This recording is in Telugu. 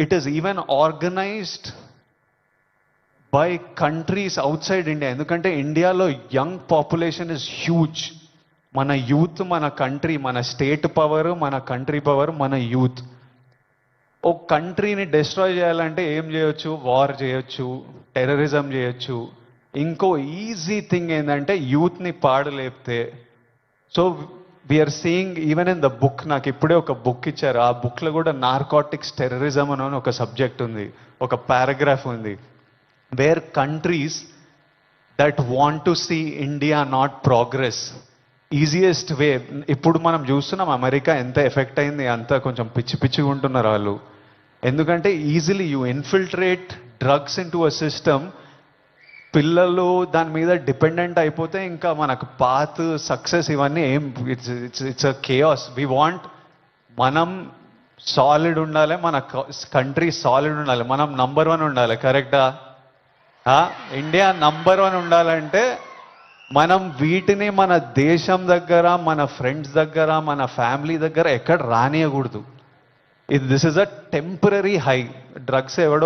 It is even organised by countries out side India. ఎందుకంటే ఇండియాలో యంగ్ పాపులేషన్ ఇస్ హ్యూజ్. మన యూత్, మన కంట్రీ, మన స్టేట్ పవర్, మన కంట్రీ పవర్, మన యూత్. ఓ కంట్రీని డిస్ట్రాయ్ చేయాలంటే ఏం చేయొచ్చు? వార్ చేయొచ్చు, టెర్రరిజం చేయొచ్చు. ఇంకో ఈజీ థింగ్ ఏంటంటే యూత్ని పాడలేపితే. So we are seeing even in the book, నాకు ఇప్పుడే ఒక బుక్ ఇచ్చారు, ఆ బుక్లో కూడా నార్కోటిక్స్ టెర్రరిజం అని ఒక సబ్జెక్ట్ ఉంది, ఒక పారాగ్రాఫ్ ఉంది. Where countries that want to see India not progress, easiest way. ఇప్పుడు మనం చూస్తున్నాం అమెరికా ఎంత ఎఫెక్ట్ అయింది, అంతా కొంచెం పిచ్చి పిచ్చిగా ఉంటున్నారు వాళ్ళు. ఎందుకంటే easily you infiltrate drugs in to a system. పిల్లలు దాని మీద డిపెండెంట్ అయిపోతే ఇంకా మనకు పాత్ సక్సెస్ ఇవన్నీ ఏం, it's a chaos. We want, మనం సాలిడ్ ఉండాలి, మన కంట్రీ సాలిడ్ ఉండాలి, మనం నంబర్ 1 ఉండాలి. కరెక్టా? ఇండియా నంబర్ 1 ఉండాలంటే మనం వీటిని మన దేశం దగ్గర, మన ఫ్రెండ్స్ దగ్గర, మన ఫ్యామిలీ దగ్గర ఎక్కడ రానియకూడదు. This is a temporary high. Drugs ఎవడో